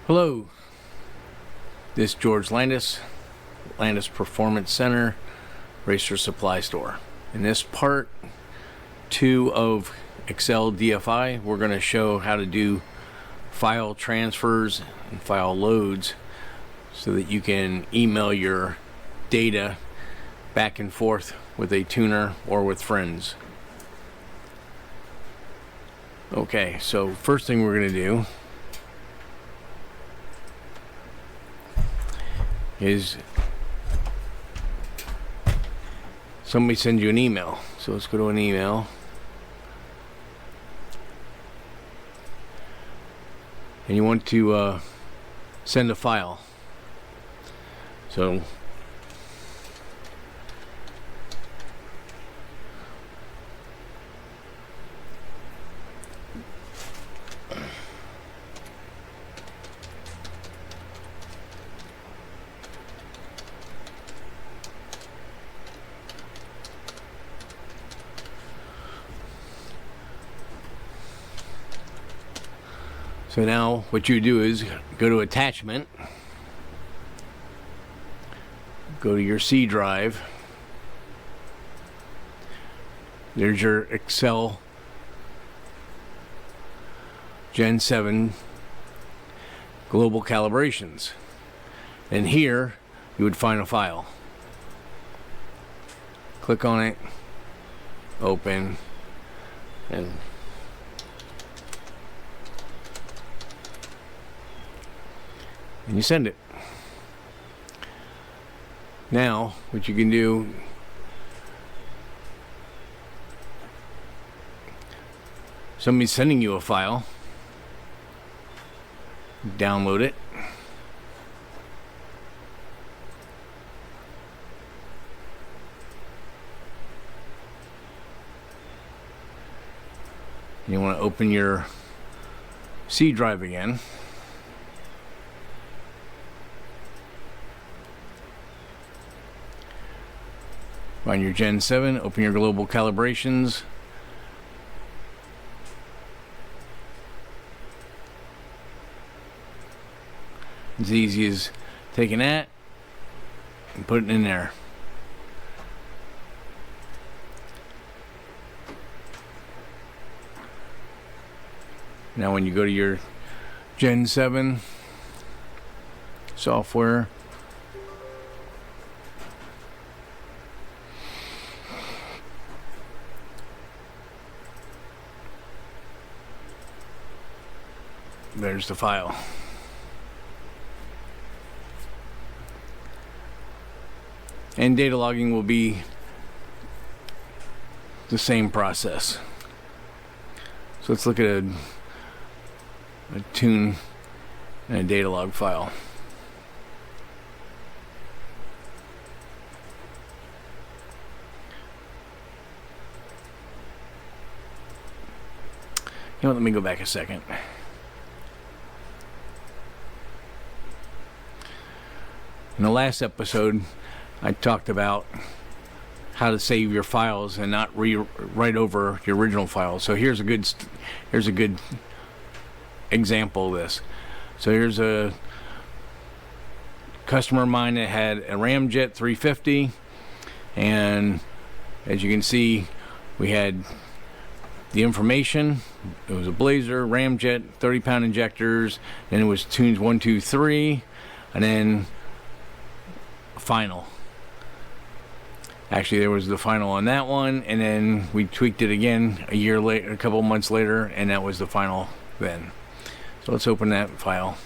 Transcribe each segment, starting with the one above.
Hello, this is George Landis, Landis Performance Center, Racer Supply Store. In this part 2 of Accel DFI, we're going to show how to do file transfers and file loads so that you can email your data back and forth with a tuner or with friends. Okay, so first thing we're going to do is somebody sends you an email. So let's go to an email. And you want to send a file. So now what you do is go to attachment, go to your C drive, there's your Accel Gen.7 global calibrations, and here you would find a file. Click on it, open, and you send it. Now what you can do, somebody's sending you a file, download it, you want to open your C drive again. Find your Gen.7, open your global calibrations. It's easy as taking that and putting it in there. Now when you go to your Gen.7 software, there's the file. And data logging will be the same process. So let's look at a tune and a data log file. You know what, let me go back a second. In the last episode, I talked about how to save your files and not write over your original files. So here's a good example of this. So here's a customer of mine that had a Ramjet 350, and as you can see, we had the information. It was a Blazer Ramjet 30-pound injectors, and it was tunes 1, 2, 3, and then final. Actually, there was the final on that one, and then we tweaked it again a year later, a couple months later, and that was the final then. So let's open that file.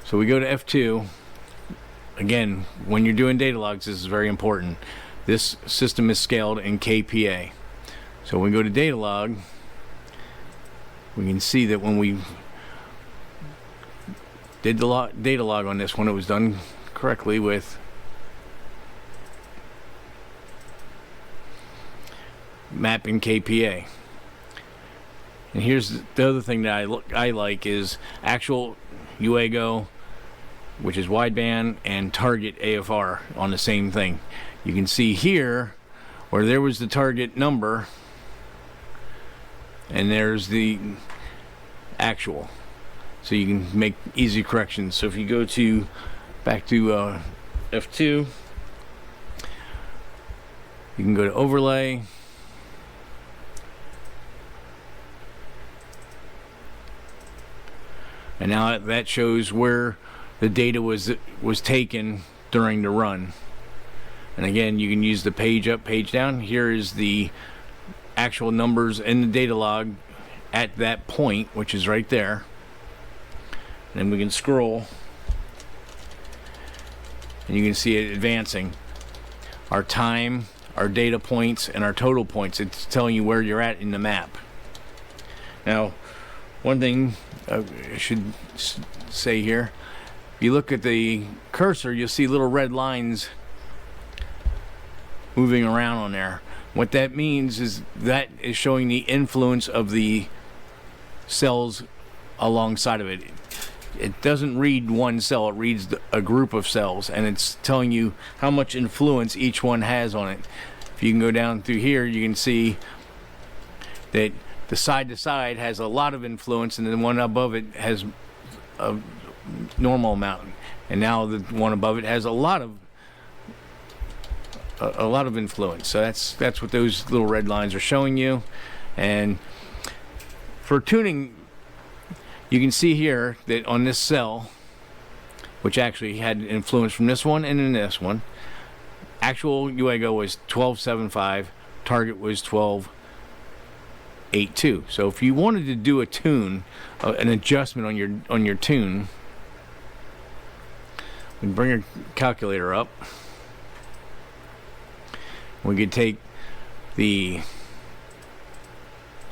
So we go to F2. Again, when you're doing data logs, this is very important. This system is scaled in kPa. So when we go to data log, we can see that when we did the data log on this one, it was done correctly with mapping kPa. And here's the other thing that I like is actual UAGO, which is wideband, and target AFR on the same thing. You can see here where there was the target number and there's the actual. So you can make easy corrections. So if you go to back to F2, you can go to overlay, and now that shows where the data was taken during the run. And again, you can use the page up, page down. Here is the actual numbers in the data log at that point, which is right there. And then we can scroll, and you can see it advancing. Our time, our data points, and our total points. It's telling you where you're at in the map. Now, one thing I should say here, if you look at the cursor, you'll see little red lines moving around on there. What that means is that is showing the influence of the cells alongside of it. It doesn't read one cell, it reads a group of cells, and it's telling you how much influence each one has on it. If you can go down through here, you can see that the side to side has a lot of influence, and then one above it has a normal amount, and now the one above it has a lot of influence. So that's what those little red lines are showing you. And for tuning, you can see here that on this cell, which actually had influence from this one and in this one, actual UAGO was 12.75, target was 12.82. So if you wanted to do a tune, an adjustment on your tune, we can bring your calculator up. We could take the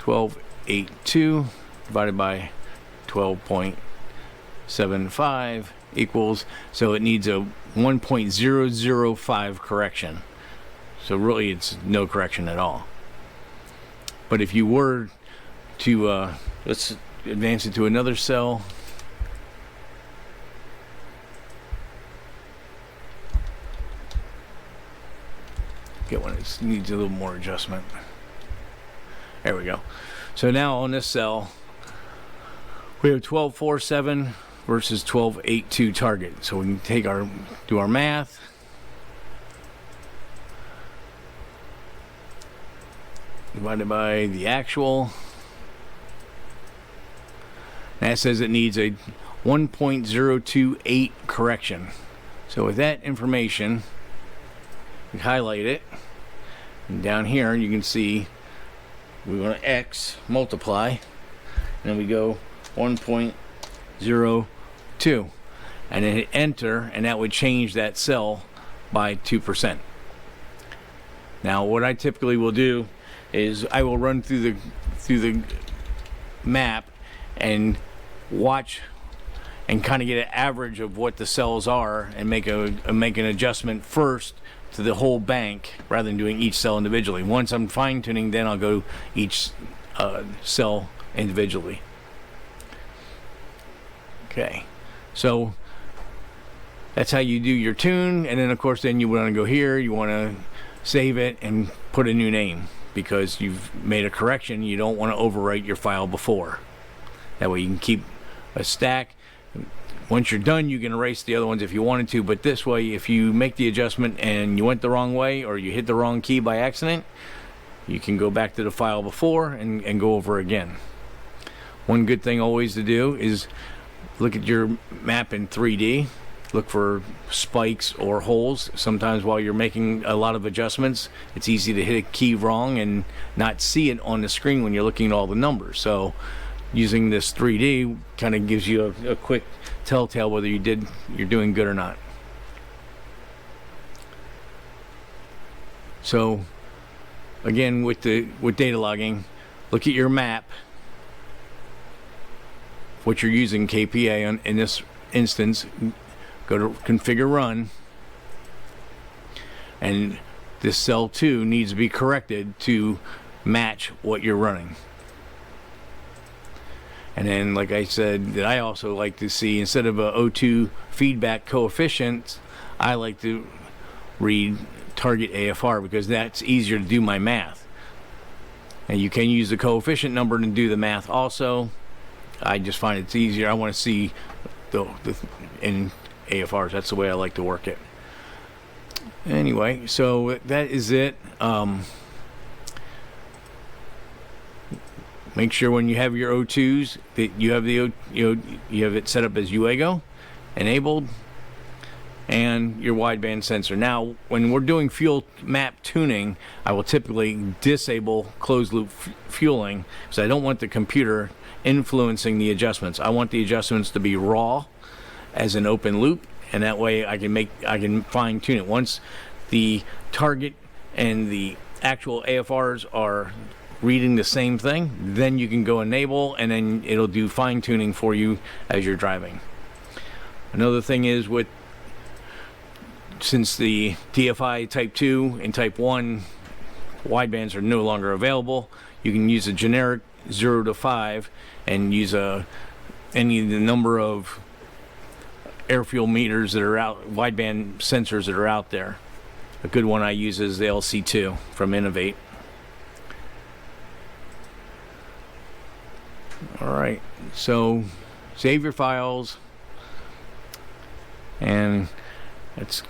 12.82 divided by 12.75 equals, so it needs a 1.005 correction. So really it's no correction at all. But if you were to, let's advance it to another cell. Get one that needs a little more adjustment. There we go. So now on this cell, we have 12.47 versus 12.82 target. So we can take do our math. Divided by the actual. That says it needs a 1.028 correction. So with that information, we highlight it, and down here you can see we want to X multiply, and then we go 1.02, and then hit enter, and that would change that cell by 2%. Now what I typically will do is I will run through the map and watch and kind of get an average of what the cells are, and make an adjustment first to the whole bank rather than doing each cell individually. Once I'm fine-tuning, then I'll go each cell individually. Okay, so that's how you do your tune. And then of course then you want to go here, you want to save it and put a new name, because you've made a correction. You don't want to overwrite your file before. That way you can keep a stack. Once you're done, you can erase the other ones if you wanted to, but this way, if you make the adjustment and you went the wrong way or you hit the wrong key by accident, you can go back to the file before and go over again. One good thing always to do is look at your map in 3D. Look for spikes or holes. Sometimes while you're making a lot of adjustments, it's easy to hit a key wrong and not see it on the screen when you're looking at all the numbers. So using this 3D kind of gives you a quick telltale whether you're doing good or not. So again, with data logging, look at your map, what you're using KPA in this instance. Go to configure run, and this cell 2 needs to be corrected to match what you're running. And then, like I said, that I also like to see, instead of a O2 feedback coefficient, I like to read target AFR, because that's easier to do my math. And you can use the coefficient number to do the math also. I just find it's easier. I want to see in AFRs. That's the way I like to work it. Anyway, so that is it. Make sure when you have your O2s that you have you have it set up as UEGO enabled, and your wideband sensor. Now, when we're doing fuel map tuning, I will typically disable closed loop fueling because I don't want the computer influencing the adjustments. I want the adjustments to be raw as an open loop, and that way I can fine tune it. Once the target and the actual AFRs are reading the same thing, then you can go enable, and then it'll do fine tuning for you as you're driving. Another thing is, since the DFI Type 2 and Type 1 widebands are no longer available, you can use a generic 0 to 5 and use any of the number of air fuel meters that are out, wideband sensors that are out there. A good one I use is the LC2 from Innovate. Alright, so save your files, and that's